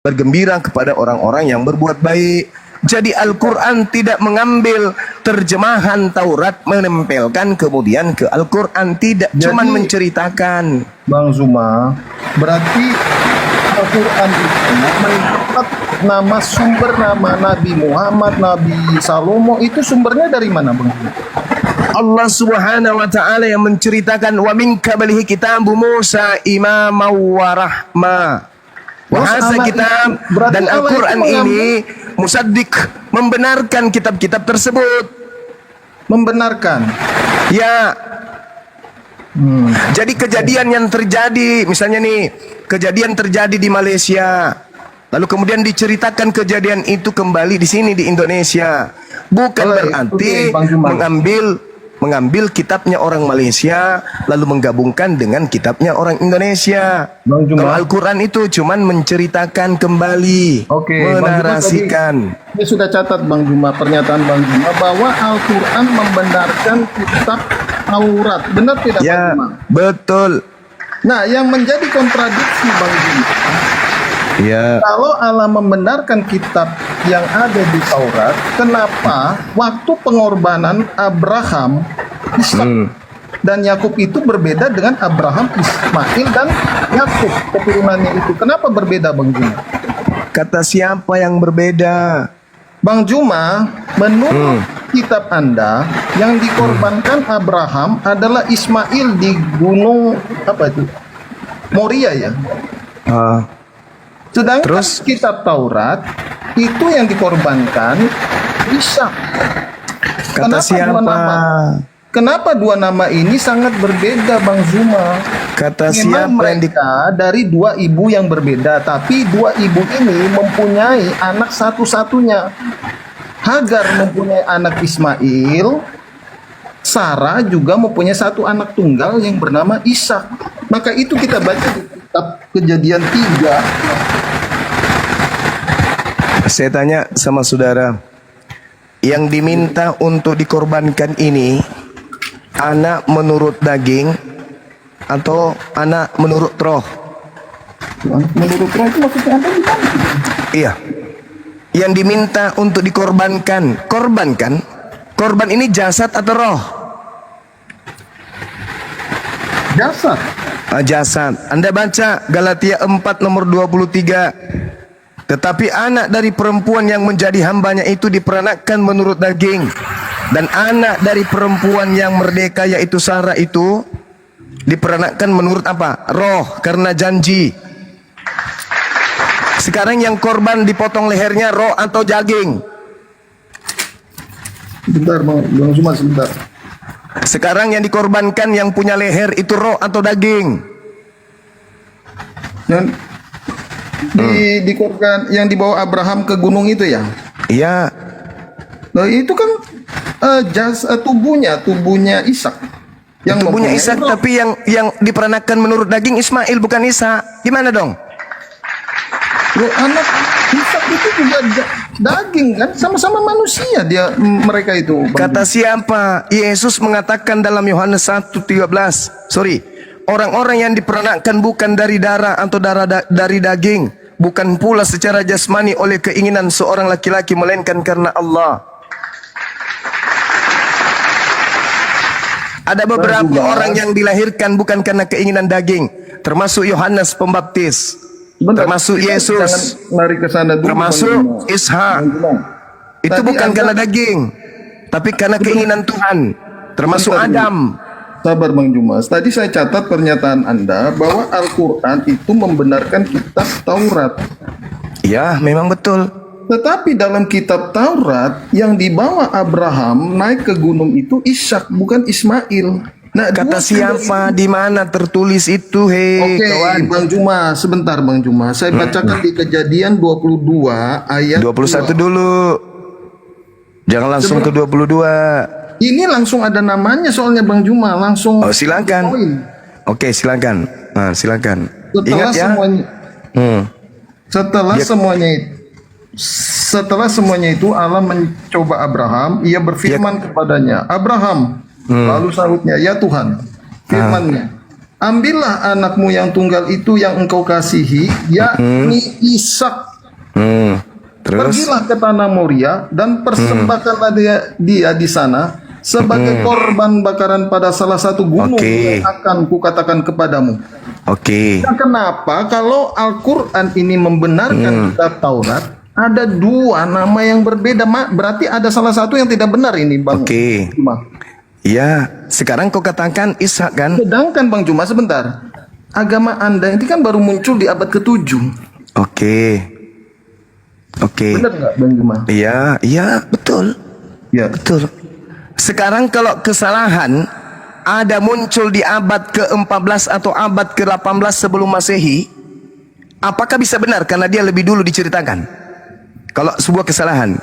bergembira kepada orang-orang yang berbuat baik. Jadi Al-Quran tidak mengambil terjemahan Taurat menempelkan kemudian ke Al-Quran, tidak. Cuman menceritakan. Bang Zuma, berarti Al-Quran itu mendapat nama, sumber nama Nabi Muhammad, Nabi Salomo, itu sumbernya dari mana, Bang Zuma? Allah Subhanahu wa taala yang menceritakan wa min qablihi kitabu Musa imaman wa rahma. Wahasa kitab dan Al-Quran ini musaddiq, membenarkan kitab-kitab tersebut. Membenarkan. Ya. Jadi kejadian yang terjadi, misalnya nih, kejadian terjadi di Malaysia, lalu kemudian diceritakan kejadian itu kembali di sini di Indonesia. Bukan berarti mengambil kitabnya orang Malaysia lalu menggabungkan dengan kitabnya orang Indonesia. Kalau Al-Quran itu cuman menceritakan kembali, menarasikan. Ini sudah catat Bang Juma, pernyataan Bang Juma bahwa Al-Quran membenarkan kitab Taurat. Benar tidak ya, Bang Juma? Betul. Nah, yang menjadi kontradiksi Bang Juma, ya, kalau Allah membenarkan kitab yang ada di Taurat, kenapa waktu pengorbanan Abraham, Ishak dan Yakub itu berbeda dengan Abraham, Ismail dan Yakub keturunannya itu? Kenapa berbeda, Bang Juma? Kata siapa yang berbeda? Bang Juma, menurut kitab Anda, yang dikorbankan Abraham adalah Ismail di gunung apa itu? Moria ya. Sedangkan kitab Taurat itu yang dikorbankan Ishak. Kata siapa? Kenapa dua nama ini sangat berbeda, Bang Zuma? Kata memang siapa mereka dari dua ibu yang berbeda, tapi dua ibu ini mempunyai anak satu-satunya. Hagar mempunyai anak Ismail, Sarah juga mempunyai satu anak tunggal yang bernama Ishak. Maka itu kita baca di kitab Kejadian 3. Saya tanya sama saudara, yang diminta untuk dikorbankan ini anak menurut daging atau anak menurut roh? Menurut roh itu maksudnya apa? Iya. Yang diminta untuk dikorbankan, korban ini jasad atau roh? Jasad. Jasad. Anda baca Galatia 4 nomor 23. Tetapi anak dari perempuan yang menjadi hambanya itu diperanakkan menurut daging, dan anak dari perempuan yang merdeka yaitu Sarah itu diperanakkan menurut apa? Roh, karena janji. Sekarang yang korban dipotong lehernya roh atau daging? Bentar Bang Zuma, sebentar. Sekarang yang dikorbankan yang punya leher itu roh atau daging? Dan dikorban yang dibawa Abraham ke gunung itu ya? Iya. Nah, itu kan tubuhnya Ishak. Yang tubuhnya Ishak, tapi yang diperanakkan menurut daging Ismail bukan Ishak. Gimana dong? Anak Ishak itu juga daging kan? Sama-sama manusia mereka itu. Kata siapa? Yesus mengatakan dalam Yohanes 1:13. Orang-orang yang diperanakkan bukan dari darah atau dari daging, bukan pula secara jasmani oleh keinginan seorang laki-laki, melainkan karena Allah. Ada beberapa orang yang dilahirkan bukan karena keinginan daging, termasuk Yohanes Pembaptis, termasuk Yesus, termasuk Ishak. Itu bukan karena daging, tapi karena keinginan Tuhan, termasuk Adam. Sabar Bang Juma. Tadi saya catat pernyataan Anda bahwa Al-Quran itu membenarkan kitab Taurat. Ya, memang betul. Tetapi dalam kitab Taurat yang dibawa Abraham naik ke gunung itu Ishak, bukan Ismail. Nah, kata siapa? Di mana tertulis itu? Kawan. Bang Juma, sebentar Bang Juma. Saya bacakan di Kejadian 22 ayat 21 dulu. Jangan langsung ke 22. Ini langsung ada namanya soalnya Bang Juma, langsung. Oh, silakan. Oke, silakan. Nah, silakan. Setelah ingat ya. Setelah semuanya itu Allah mencoba Abraham, ia berfirman kepadanya, Abraham. Lalu sahutnya, ya Tuhan, firman-Nya, ambillah anakmu yang tunggal itu yang engkau kasihi, yakni Ishak. Terus? Pergilah ke tanah Moria dan persembahkanlah dia di sana sebagai korban bakaran pada salah satu gunung yang akan kukatakan kepadamu. Oke. Nah, kenapa kalau Al-Quran ini membenarkan kitab Taurat, ada dua nama yang berbeda? Berarti ada salah satu yang tidak benar ini, Bang. Oke. Ya, sekarang kau katakan Ishak kan? Sedangkan Bang Juma, sebentar, agama Anda ini kan baru muncul di abad ke-7. Oke. Benar nggak Bang Juma? Iya, betul. Ya. Betul. Sekarang kalau kesalahan ada muncul di abad ke-14 atau abad ke-18 sebelum Masehi, apakah bisa benar karena dia lebih dulu diceritakan? Kalau sebuah kesalahan.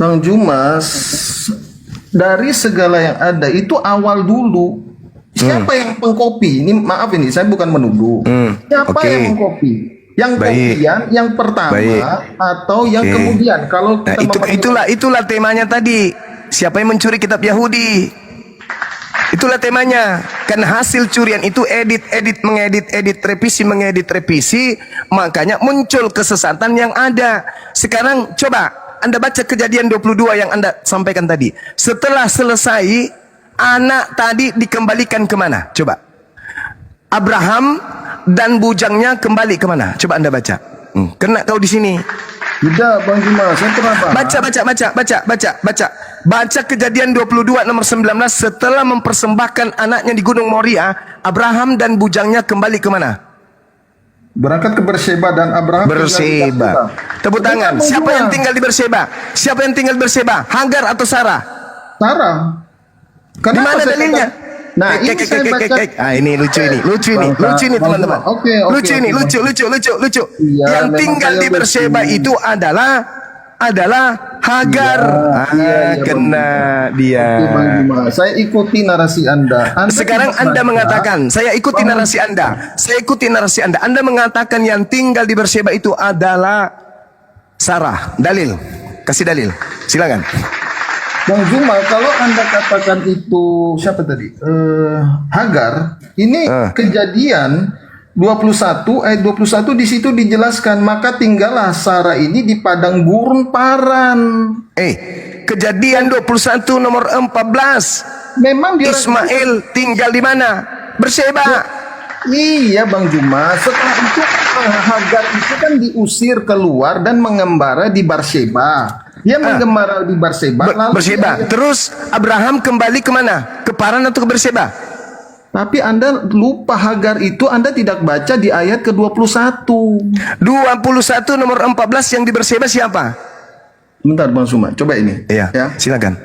Bang Juma, dari segala yang ada itu awal dulu. Siapa yang pengkopi? Ini maaf ini saya bukan menuduh. Siapa yang mengkopi? Yang kemudian, yang pertama atau yang kemudian? Kalau kita itulah temanya tadi. Siapa yang mencuri kitab Yahudi? Itulah temanya. Karena hasil curian itu mengedit, revisi, makanya muncul kesesatan yang ada. Sekarang coba Anda baca Kejadian 22 yang Anda sampaikan tadi. Setelah selesai, anak tadi dikembalikan kemana? Coba. Abraham dan bujangnya kembali kemana? Coba Anda baca. Kena kau di sini. Tidak, Bang Juma, saya pernah Baca. Baca Kejadian 22 nomor 19. Setelah mempersembahkan anaknya di Gunung Moria, Abraham dan bujangnya kembali kemana? Berangkat ke Berseba dan Abraham Berseba. Tepuk tangan. Siapa yang tinggal di Berseba? Siapa yang tinggal di Berseba? Hagar atau Sarah? Sarah. Di mana dalilnya? Nah, ini saya baca. Ini lucu ini teman-teman. Lucu. Iya, yang tinggal di Berseba itu adalah Hagar. Kena dia. Saya ikuti narasi Anda. Sekarang Anda mengatakan, saya ikuti narasi Anda. Anda mengatakan yang tinggal di Berseba itu adalah Sarah. Dalil. Kasih dalil. Silakan. Bang Juma, kalau Anda katakan itu siapa tadi? Hagar. Ini Kejadian 21 ayat 21 di situ dijelaskan, maka tinggallah Sarah ini di padang gurun Paran. Kejadian 21 nomor 14. Memang dia Ismail tinggal di mana? Berseba. Iya Bang Juma, setelah itu Hagar itu kan diusir keluar dan mengembara di Berseba. Dia mengembara di Berseba. Berseba. Terus Abraham kembali kemana? Ke Paran atau ke Berseba? Tapi Anda lupa Hagar itu Anda tidak baca di ayat ke-21. 21 nomor 14 yang di Berseba siapa? Bentar Bang Suma, coba ini. Iya, silakan.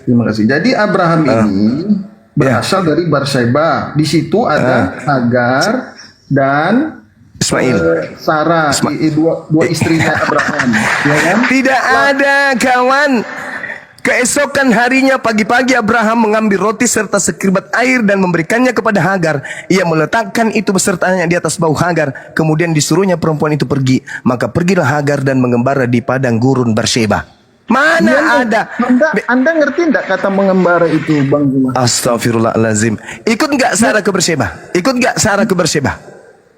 Terima kasih. Jadi Abraham ini berasal dari Berseba. Di situ ada Hagar dan Ismail. Sarah, dua istrinya Abraham. Ya kan? Tidak ada kawan. Keesokan harinya pagi-pagi Abraham mengambil roti serta sekirbat air dan memberikannya kepada Hagar. Ia meletakkan itu besertanya di atas bahu Hagar. Kemudian disuruhnya perempuan itu pergi. Maka pergilah Hagar dan mengembara di padang gurun Berseba. Mana ada? Anda ngerti enggak kata mengembara itu Bang Juma? Astagfirullahalazim. Ikut enggak Sarah ke Berseba?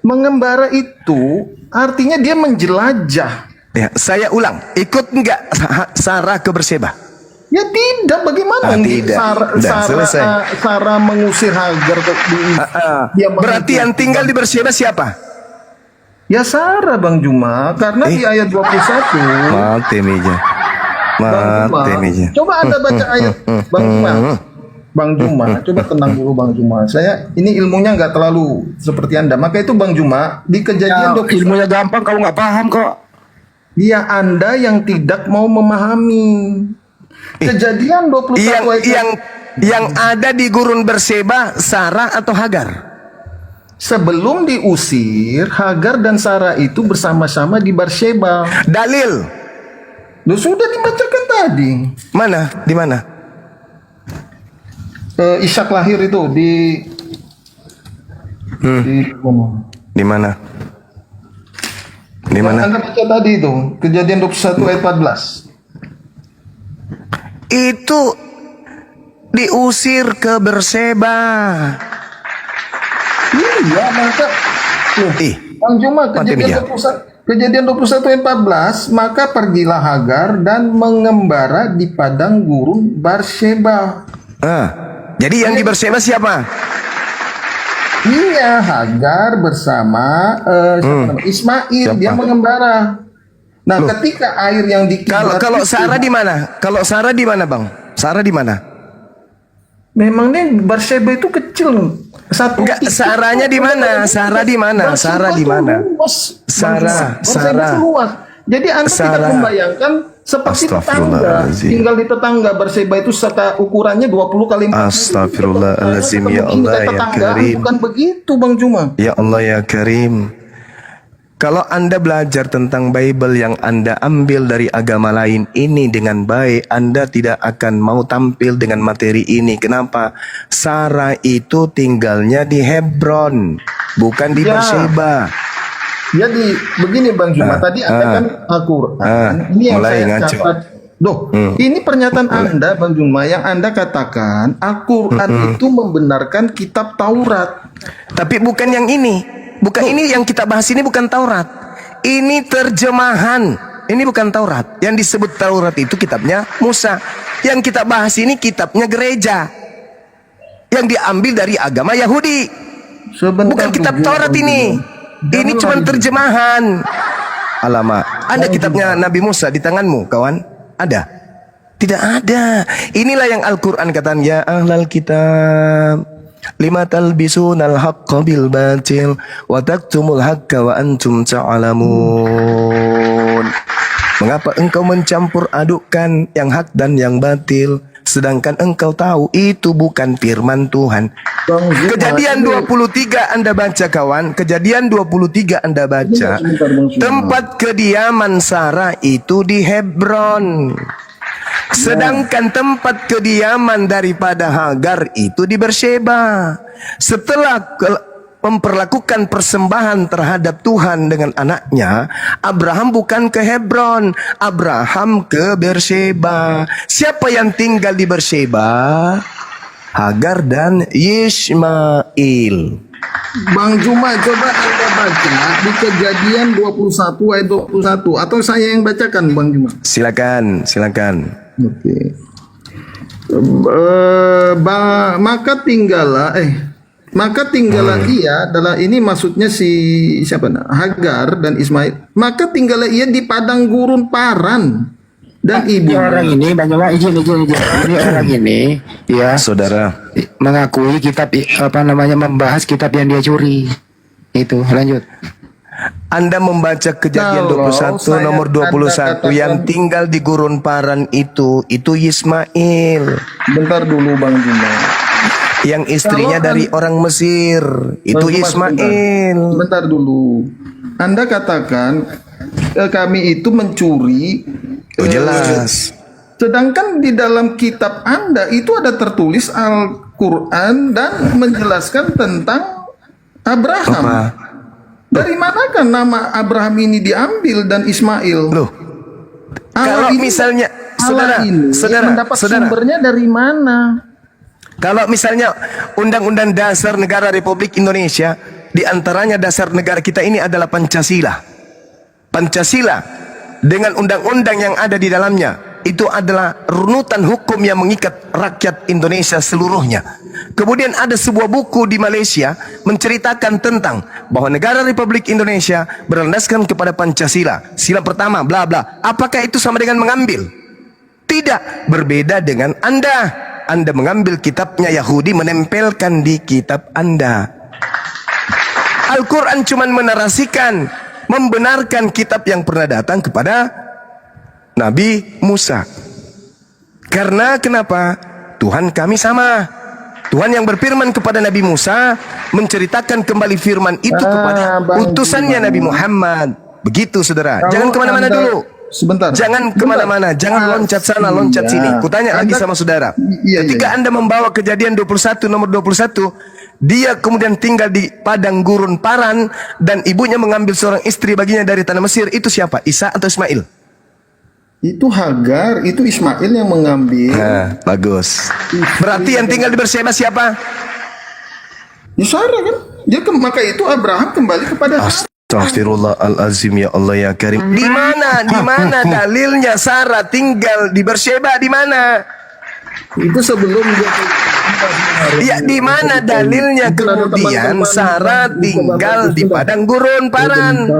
Mengembara itu artinya dia menjelajah. Ya, saya ulang. Ikut enggak Sarah ke Berseba? Ya tidak, bagaimana Sarah mengusir Hagar berarti yang tinggal di Berseba siapa? Ya Sarah Bang Juma, karena di ayat 21. Mati meja. Coba Anda baca ayat Bang Juma, coba tenang dulu Bang Juma. Saya ini ilmunya nggak terlalu seperti Anda. Maka itu Bang Juma di Kejadian ilmunya gampang, kalau nggak paham kok. Dia Anda yang tidak mau memahami. Kejadian 21 yang ada di gurun Berseba Sarah atau Hagar? Sebelum diusir, Hagar dan Sarah itu bersama-sama di Berseba. Dalil. Sudah dibacakan tadi. Mana? Di mana? Ishak lahir itu di di mana? Di mana? Anda baca tadi itu, Kejadian 21 ayat 14. Itu diusir ke Berseba. Iya, maka loh, Bang Juma, kejadian 21 ayat 14, maka pergilah Hagar dan mengembara di padang gurun Berseba. Jadi yang di Berseba siapa? Iya, Hagar bersama Ismail, dia mengembara. Nah, ketika air yang di Kalau Sarah di mana? Kalau Sarah di mana, Bang? Sarah di mana? memang nih Berseba itu kecil. Enggak, Sarahnya di mana? Sarah di mana? Sarah di mana? Sarah. Luas. Jadi Anda tidak membayangkan seperti tetangga. Tinggal di tetangga. Berseba itu ukurannya 20 kali 40. Astagfirullahaladzim, ya Allah ya Karim. Bukan begitu, Bang Juma. Ya Allah ya Karim. Kalau Anda belajar tentang Bible yang Anda ambil dari agama lain ini dengan baik, Anda tidak akan mau tampil dengan materi ini. Kenapa? Sarah itu tinggalnya di Hebron, bukan di Berseba. Jadi begini Bang Juma, tadi ada kan Al-Quran. Ini yang saya catat. Ini pernyataan Anda Bang Juma yang Anda katakan Al-Quran itu membenarkan kitab Taurat. Tapi bukan yang ini. Bukan ini yang kita bahas, ini bukan Taurat. Ini terjemahan. Ini bukan Taurat. Yang disebut Taurat itu kitabnya Musa. Yang kita bahas ini kitabnya gereja. Yang diambil dari agama Yahudi. Bukan kitab Taurat ini. Ini cuma terjemahan. Alamak. Ada kitabnya Nabi Musa di tanganmu, kawan? Ada? Tidak ada. Inilah yang Al-Quran katakan, ya ahlal kitab, lima talbisunal haqqa bil batil wa taktumul haqqa wa antum ta'lamun. Mengapa engkau mencampur adukkan yang hak dan yang batil, sedangkan engkau tahu itu bukan firman Tuhan. Kejadian 23 Anda baca, kawan. Kejadian 23 Anda baca. Tempat kediaman Sarah itu di Hebron. Sedangkan tempat kediaman daripada Hagar itu di Berseba. Setelah memperlakukan persembahan terhadap Tuhan dengan anaknya, Abraham bukan ke Hebron, Abraham ke Berseba. Siapa yang tinggal di Berseba? Hagar dan Ismail. Bang Juma, coba Anda baca di Kejadian 21 ayat 21, atau saya yang bacakan Bang Juma? Silakan. Oke. Maka tinggallah ia, adalah ini maksudnya si siapa? Hagar dan Ismail. Maka tinggallah ia di padang gurun Paran dan ibu. Orang ini bagaimana izin. Ini orang ini ya saudara mengakui kitab membahas kitab yang dia curi. Itu lanjut. Anda membaca Kejadian 21 nomor 21, yang tinggal di gurun Paran itu Ismail. Bentar dulu Bang Juma. Yang istrinya dari orang Mesir itu Ismail. Bentar dulu. Anda katakan kami itu mencuri. Jelas. Sedangkan di dalam kitab Anda itu ada tertulis Al-Quran dan menjelaskan tentang Abraham. Dari manakah nama Abraham ini diambil dan Ismail? Loh, kalau misalnya saudara mendapat sumbernya dari mana? Kalau misalnya Undang-Undang Dasar Negara Republik Indonesia, di antaranya dasar negara kita ini adalah Pancasila. Pancasila dengan undang-undang yang ada di dalamnya itu adalah runutan hukum yang mengikat rakyat Indonesia seluruhnya. Kemudian ada sebuah buku di Malaysia menceritakan tentang bahwa negara Republik Indonesia berlandaskan kepada Pancasila. Sila pertama, bla bla. Apakah itu sama dengan mengambil? Tidak, berbeda dengan Anda. Anda mengambil kitabnya Yahudi, menempelkan di kitab Anda. Al-Quran cuma menarasikan, membenarkan kitab yang pernah datang kepada Nabi Musa. Karena kenapa? Tuhan kami sama. Tuhan yang berfirman kepada Nabi Musa menceritakan kembali firman itu kepada utusannya Nabi Muhammad. Begitu saudara. Jangan kemana-mana dulu. Sebentar. Jangan kemana-mana. Jangan loncat sana, loncat sini. Kutanya lagi sama saudara. Ketika Anda membawa Kejadian 21 nomor 21, dia kemudian tinggal di padang gurun Paran dan ibunya mengambil seorang istri baginya dari tanah Mesir. Itu siapa? Isa atau Ismail? Itu Hagar, itu Ismail yang mengambil. Nah, bagus. Berarti yang tinggal di Berseba siapa? Ya Sarah kan? Maka itu Abraham kembali kepada Sarah. Astaghfirullahalazim, ya Allah ya Karim. Di mana dalilnya Sarah tinggal di Berseba? Di mana? Itu sebelum dia Ya, di mana dalilnya kemudian Sarah tinggal di padang gurun Paran?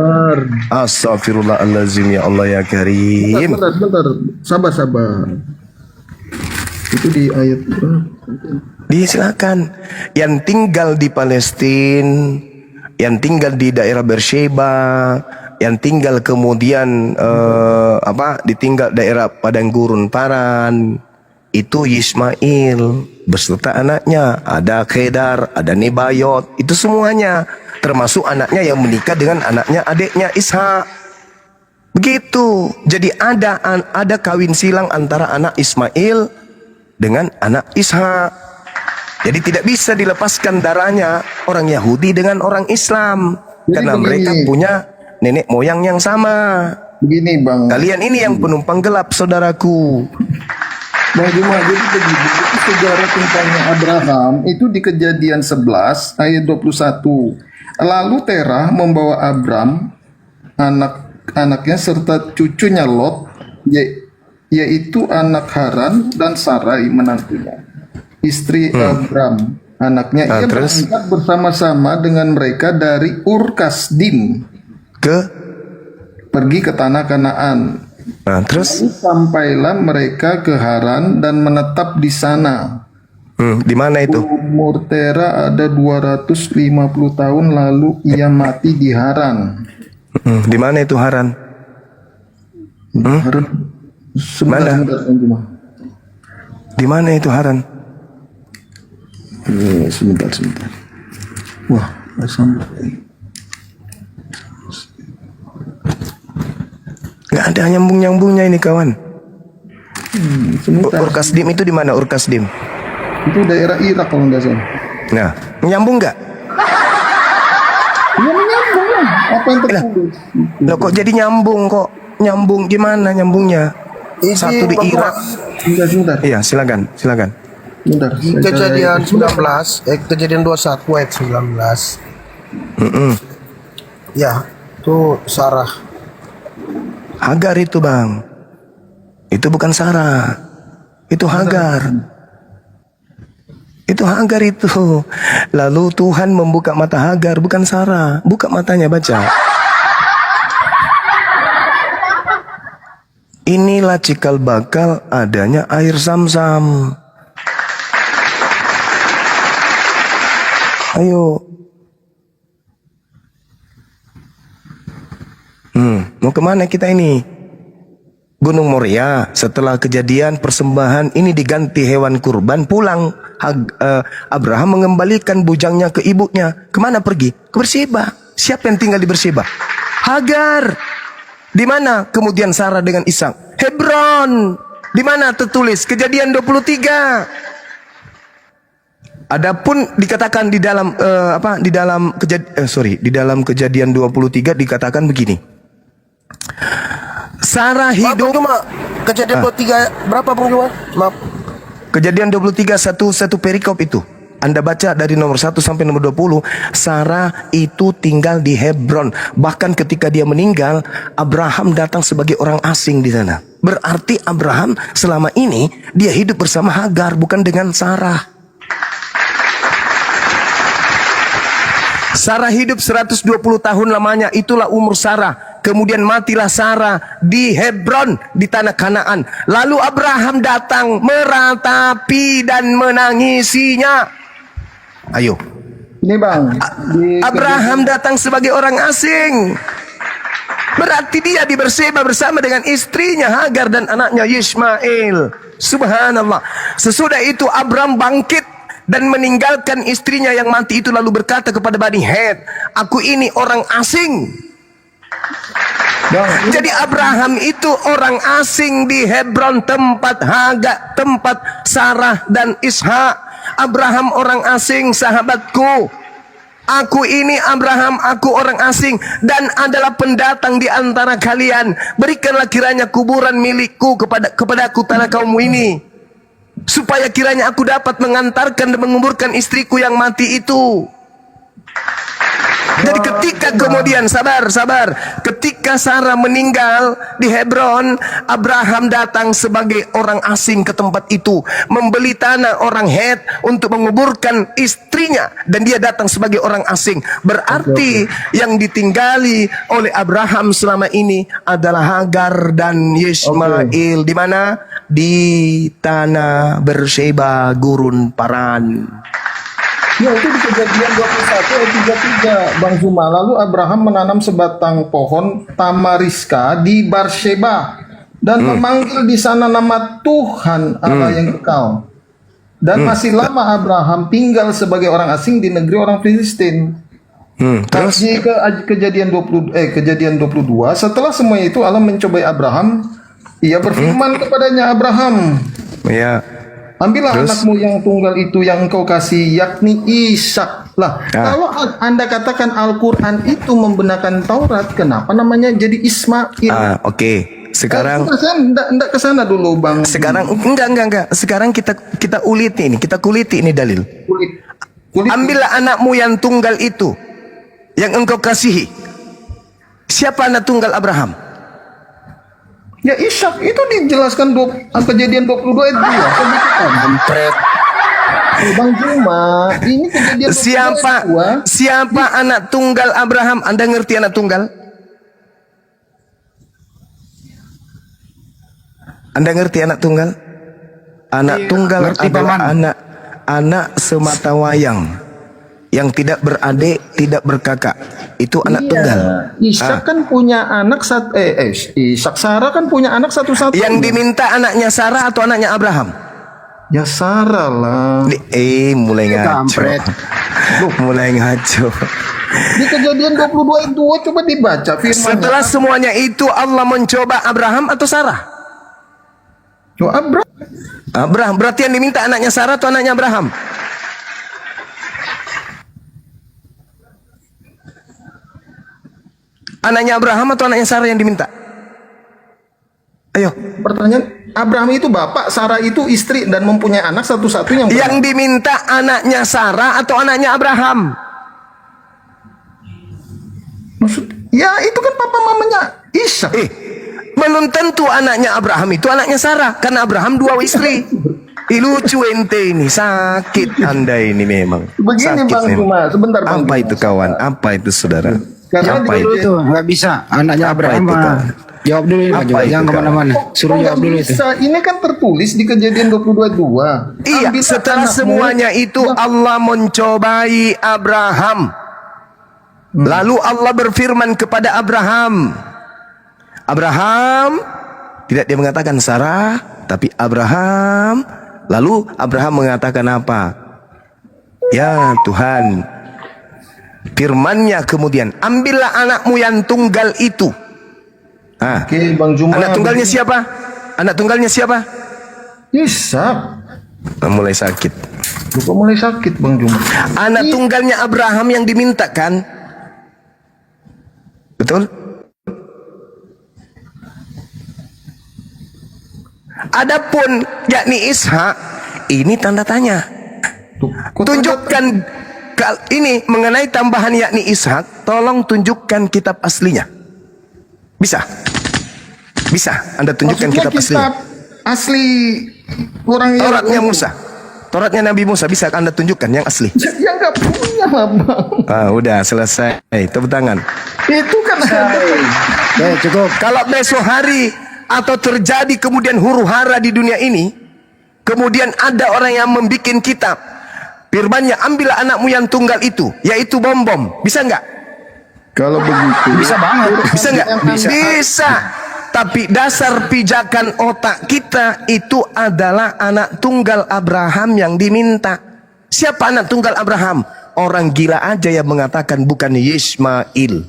Astaghfirullahalazim, ya Allah ya Karim. Bentar. Sabar. Itu di ayat Silakan. Yang tinggal di Palestina, yang tinggal di daerah Berseba, yang tinggal kemudian ditinggal daerah padang gurun Paran, itu Ismail beserta anaknya, ada Kedar, ada Nebayot, itu semuanya termasuk anaknya yang menikah dengan anaknya adiknya Ishak. Begitu. Jadi ada kawin silang antara anak Ismail dengan anak Ishak. Jadi tidak bisa dilepaskan darahnya orang Yahudi dengan orang Islam. Karena mereka punya nenek moyang yang sama. Begini Bang. Kalian ini yang penumpang gelap, saudaraku. Bang Juma, jadi begini, itu sejarah tentang Abraham itu di Kejadian 11 ayat 21. Lalu Terah membawa Abram, anak-anaknya serta cucunya Lot, yaitu anak Haran dan Sarai menantunya, istri Abram, anaknya. Ia berangkat bersama-sama dengan mereka dari Ur-Kasdim pergi ke tanah Kanaan. Terus sampailah mereka ke Haran dan menetap di sana. Di mana itu? Umur Terah ada 250 tahun, lalu ia mati di Haran. Di mana itu Haran? Haran. Sebentar. Di mana itu Haran? Sebentar. Wah, sampai. Nggak ada nyambung-nyambungnya ini kawan. Sebentar. Ur-Kasdim itu di mana? Ur-Kasdim Itu daerah Irak kalau nggak salah. Nah, nyambung nggak? Ya menyambung lah. Apa yang tertulis? Loh, kok jadi nyambung kok? Nyambung gimana nyambungnya? Satu di Irak. Sebentar. Iya, silakan. Bentar. Di kejadian 19, kejadian 21 ayat 19. Ya, itu Sarah. Hagar itu bang. Itu bukan Sarah. Itu Hagar. Itu Hagar itu. Lalu Tuhan membuka mata Hagar, bukan Sarah. Buka matanya, baca. Inilah cikal bakal adanya air Zam-Zam. Ayo. Mau kemana kita ini? Gunung Moria. Setelah kejadian persembahan ini diganti hewan kurban, pulang Abraham mengembalikan bujangnya ke ibunya. Kemana pergi? Ke Berseba. Siapa yang tinggal di Berseba? Hagar. Di mana kemudian Sarah dengan Ishak? Hebron. Di mana tertulis? Kejadian 23. Adapun dikatakan di dalam di dalam kejadian 23 dikatakan begini. Sarah hidup. Kejadian 23 berapa Bang Juma? Maaf. Kejadian 23 satu perikop itu. Anda baca dari nomor 1 sampai nomor 20. Sarah itu tinggal di Hebron. Bahkan ketika dia meninggal, Abraham datang sebagai orang asing di sana. Berarti Abraham selama ini dia hidup bersama Hagar, bukan dengan Sarah. Sarah hidup 120 tahun lamanya, itulah umur Sarah. Kemudian matilah Sarah di Hebron, di tanah Kanaan. Lalu Abraham datang meratapi dan menangisinya. Ayo. Ini Bang. Abraham datang sebagai orang asing. Berarti dia di Berseba bersama dengan istrinya Hagar dan anaknya Ismail. Subhanallah. Sesudah itu Abraham bangkit dan meninggalkan istrinya yang mati itu, lalu berkata kepada Bani Het, aku ini orang asing. Jadi Abraham itu orang asing di Hebron, tempat Hagar, tempat Sarah dan Ishak. Abraham orang asing, sahabatku. Aku ini Abraham, aku orang asing dan adalah pendatang di antara kalian. Berikanlah kiranya kuburan milikku kepadaku tanah kaummu ini, supaya kiranya aku dapat mengantarkan dan menguburkan istriku yang mati itu. Jadi ketika kemudian sabar, ketika Sarah meninggal di Hebron, Abraham datang sebagai orang asing ke tempat itu, membeli tanah orang Het untuk menguburkan istrinya, dan dia datang sebagai orang asing. Berarti yang ditinggali oleh Abraham selama ini adalah Hagar dan Ismail. Di mana? Di tanah Berseba, gurun Paran. Ya, itu di Kejadian 21 ayat 33, Bang Zuma. Lalu Abraham menanam sebatang pohon tamariska di Berseba dan memanggil di sana nama Tuhan Allah yang kekal. Dan masih lama Abraham tinggal sebagai orang asing di negeri orang Filistin. Terus Di Kejadian 22, setelah semua itu Allah mencobai Abraham. Ia berfirman kepadanya, Abraham, ya, ambillah terus? anakmu yang tunggal itu yang engkau kasih, yakni Ishak. Lah, kalau Anda katakan Al-Quran itu membenarkan Taurat, kenapa namanya jadi Ismail? Oke. Sekarang enggak ke sana dulu, Bang. Sekarang enggak. Sekarang kita uliti ini dalil. Kulit. Ambillah anakmu yang tunggal itu, yang engkau kasihi. Siapa anak tunggal Abraham? Ya, Ishak itu dijelaskan Kejadian 22 ayat 2. Bang Juma, ini Kejadian 22 ayat 2. Siapa anak tunggal Abraham? Anda ngerti anak tunggal? Anda ngerti anak tunggal? Anak tunggal ngerti, adalah Paman. anak semata wayang yang tidak beradik, tidak berkakak. Itu anak tunggal. Ishak kan punya anak Ishak, Sarah kan punya anak satu-satu. Yang diminta anaknya Sarah atau anaknya Abraham? Ya Sarah lah. Mulai ngaco. Kampret. Mulai ngaco. Di Kejadian 22 ayat 2 coba dibaca firman. Setelah semuanya itu Allah mencoba Abraham atau Sarah? Oh, Abraham. Berarti yang diminta anaknya Sarah atau anaknya Abraham? Anaknya Abraham atau anaknya Sarah yang diminta? Ayo. Pertanyaan, Abraham itu bapak, Sarah itu istri dan mempunyai anak satu-satunya. Yang diminta anaknya Sarah atau anaknya Abraham? Ya itu kan papa mamanya Ishak. Belum tentu anaknya Abraham itu anaknya Sarah, karena Abraham dua istri. Lucu ente ini, sakit Anda ini memang. Begini Sakit Bang memang. Juma, sebentar Bang Apa Juma. itu kawan? Apa itu saudara? Karena Apa di- itu? Itu nggak bisa. Anaknya Apa Abraham itu, mah. Kak? Jawab dulu ini, Apa Pak. itu, Jangan Kak? kemana-mana. Suruh jawab dulu itu. Bisa. Ini kan tertulis di Kejadian 22 ayat 2. Iya, Ambil setelah anakmu. semuanya itu Allah mencobai Abraham. Lalu Allah berfirman kepada Abraham. Abraham, tidak dia mengatakan Sarah, tapi Abraham. Lalu Abraham mengatakan apa? Ya Tuhan. Firman-Nya kemudian, ambillah anakmu yang tunggal itu. Oke, Bang Juma. Anak tunggalnya siapa? Anak tunggalnya siapa? Ishak. Mulai sakit. Kok mulai sakit Bang Juma? Anak tunggalnya Abraham yang dimintakan. Betul? Adapun yakni Ishak, ini tanda tanya. Tunjukkan ini mengenai tambahan yakni Ishak, tolong tunjukkan kitab aslinya. Bisa? Bisa Anda tunjukkan Maksudnya kitab aslinya? kitab asli orang yang Tauratnya Musa. Tauratnya Nabi Musa, bisa Anda tunjukkan yang asli? Ya nggak punya lah Bang. Udah selesai. Tepuk tangan. Itu kan ada. Cukup. Kalau besok hari atau terjadi kemudian huru hara di dunia ini, kemudian ada orang yang membikin kitab, firman-Nya, ambillah anakmu yang tunggal itu, yaitu bom-bom. Bisa nggak? Kalau begitu Bisa banget. Bisa nggak? Bisa. Bisa. Tapi dasar pijakan otak kita itu adalah anak tunggal Abraham yang diminta. Siapa anak tunggal Abraham? Orang gila aja yang mengatakan bukan Ismail.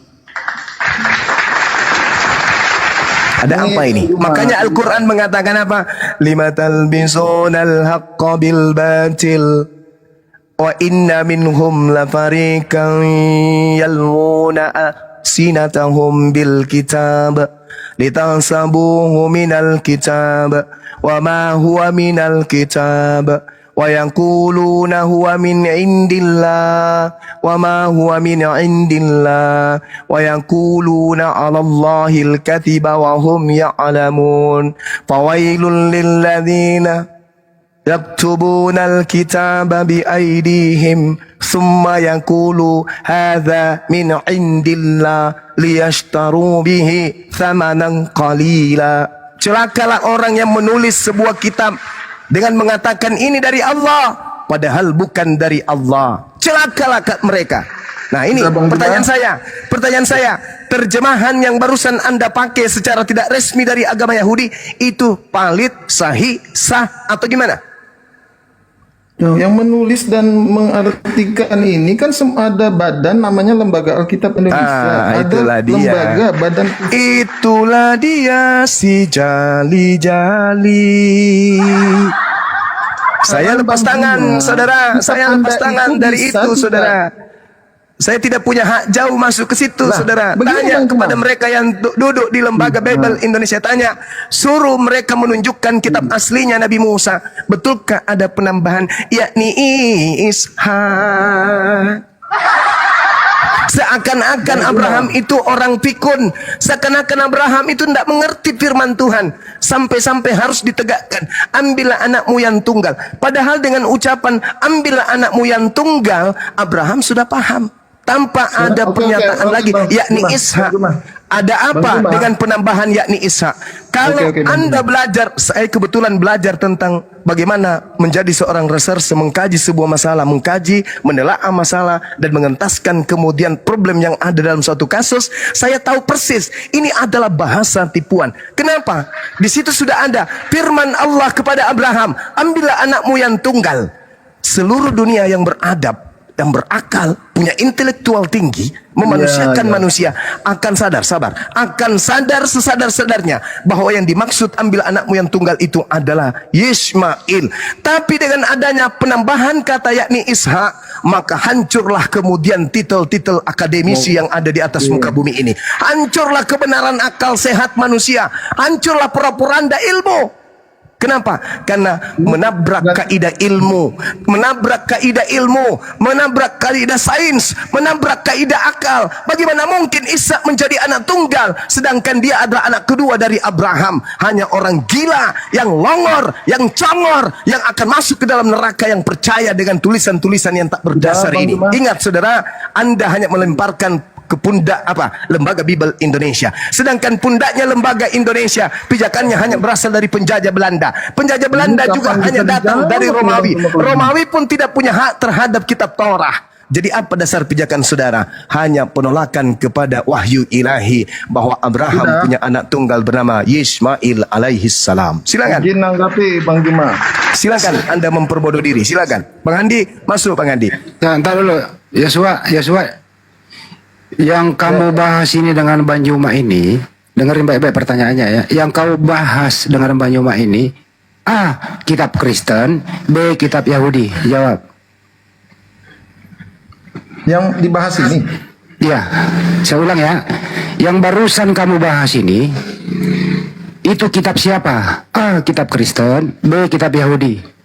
Ada apa ini? Makanya Al-Quran mengatakan apa? Lima talbisonal haqqa bil batil wa inna minhum lafariqan yalwuna sinatahum bil kitab litahsabuhu minal kitab wa ma huwa minal kitab ويقولون هو من عند الله وما هو من عند الله ويقولون على الله الكذب وهم يعلمون فويل للذين يكتبون الكتاب بأيديهم ثم يقولوا هذا من عند الله ليشتروا به ثمنا قليلا. Celakalah orang yang menulis sebuah kitab dengan mengatakan ini dari Allah padahal bukan dari Allah. Celakalah mereka. Nah ini pertanyaan saya, terjemahan yang barusan Anda pakai secara tidak resmi dari agama Yahudi itu valid, sahih, sah atau gimana? Yang menulis dan mengartikan ini kan ada badan namanya Lembaga Alkitab Indonesia. Itulah Ada dia. lembaga badan. Itulah dia si jali-jali. Saya lepas tangan, saudara. Saya lepas tangan dari itu, saudara. Saya tidak punya hak jauh masuk ke situ, saudara. Tanya kepada mereka yang duduk di lembaga Bible Indonesia. Tanya, suruh mereka menunjukkan kitab aslinya Nabi Musa. Betulkah ada penambahan yakni Ishak? Seakan-akan Abraham itu orang pikun. Seakan-akan Abraham itu tidak mengerti firman Tuhan. Sampai-sampai harus ditegakkan, ambillah anakmu yang tunggal. Padahal dengan ucapan ambillah anakmu yang tunggal, Abraham sudah paham. Tanpa ada pernyataan lagi yakni Ishak. Ada apa dengan penambahan yakni Ishak? Kalau Anda belajar, saya kebetulan belajar tentang bagaimana menjadi seorang reserse, mengkaji sebuah masalah, mengkaji, menelaah masalah dan mengentaskan kemudian problem yang ada dalam suatu kasus. Saya tahu persis ini adalah bahasa tipuan. Kenapa? Di situ sudah ada firman Allah kepada Abraham, ambillah anakmu yang tunggal. Seluruh dunia yang beradab, yang berakal, punya intelektual tinggi, memanusiakan manusia, akan sadar sesadar-sadarnya bahwa yang dimaksud ambil anakmu yang tunggal itu adalah Yismail. Tapi dengan adanya penambahan kata yakni Ishak, maka hancurlah kemudian titel-titel akademisi yang ada di atas muka bumi ini. Hancurlah kebenaran akal sehat manusia, hancurlah propaganda ilmu. Kenapa? Karena menabrak kaidah ilmu, menabrak kaidah sains, menabrak kaidah akal. Bagaimana mungkin Ishak menjadi anak tunggal sedangkan dia adalah anak kedua dari Abraham? Hanya orang gila, yang longor, yang congor, yang akan masuk ke dalam neraka yang percaya dengan tulisan-tulisan yang tak berdasar ini. Ingat saudara, Anda hanya melemparkan ke pundak Lembaga Bible Indonesia. Sedangkan pundaknya Lembaga Indonesia, pijakannya hanya berasal dari penjajah Belanda. Penjajah Belanda juga hanya datang dari Romawi. Romawi pun tidak punya hak terhadap kitab Torah. Jadi apa dasar pijakan saudara? Hanya penolakan kepada wahyu ilahi bahwa Abraham punya anak tunggal bernama Yismail alaihi salam. Silakan. Izin nanggapi Bang Juma. Silakan Anda memperbodoh diri. Silakan. Bang Andi, masuk Bang Andi. Ya, entar dulu. Yosua. Yang kamu bahas ini dengan Bang Juma ini, dengerin baik-baik pertanyaannya ya. Yang kau bahas dengan Bang Juma ini, A. Kitab Kristen, B. Kitab Yahudi. Jawab. Yang dibahas ini. Ya, saya ulang ya. Yang barusan kamu bahas ini, itu kitab siapa? A. Kitab Kristen, B. Kitab Yahudi.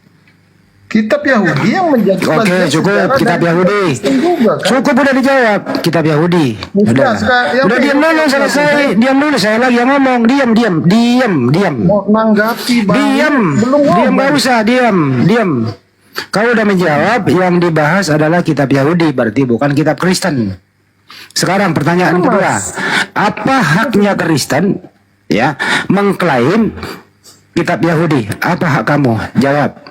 Kitab Yahudi yang menjadi Oke, cukup kitab Yahudi. Juga, kan? Cukup udah dijawab, kitab Yahudi. Udah diam dulu, selesai. Diam dulu, saya lagi yang ngomong. Diam. Mau nanggapi Bang. Diam, nggak usah, diam. Kau udah menjawab, yang dibahas adalah kitab Yahudi, berarti bukan kitab Kristen. Sekarang pertanyaan kedua, apa haknya Kristen ya mengklaim kitab Yahudi? Apa hak kamu? Jawab.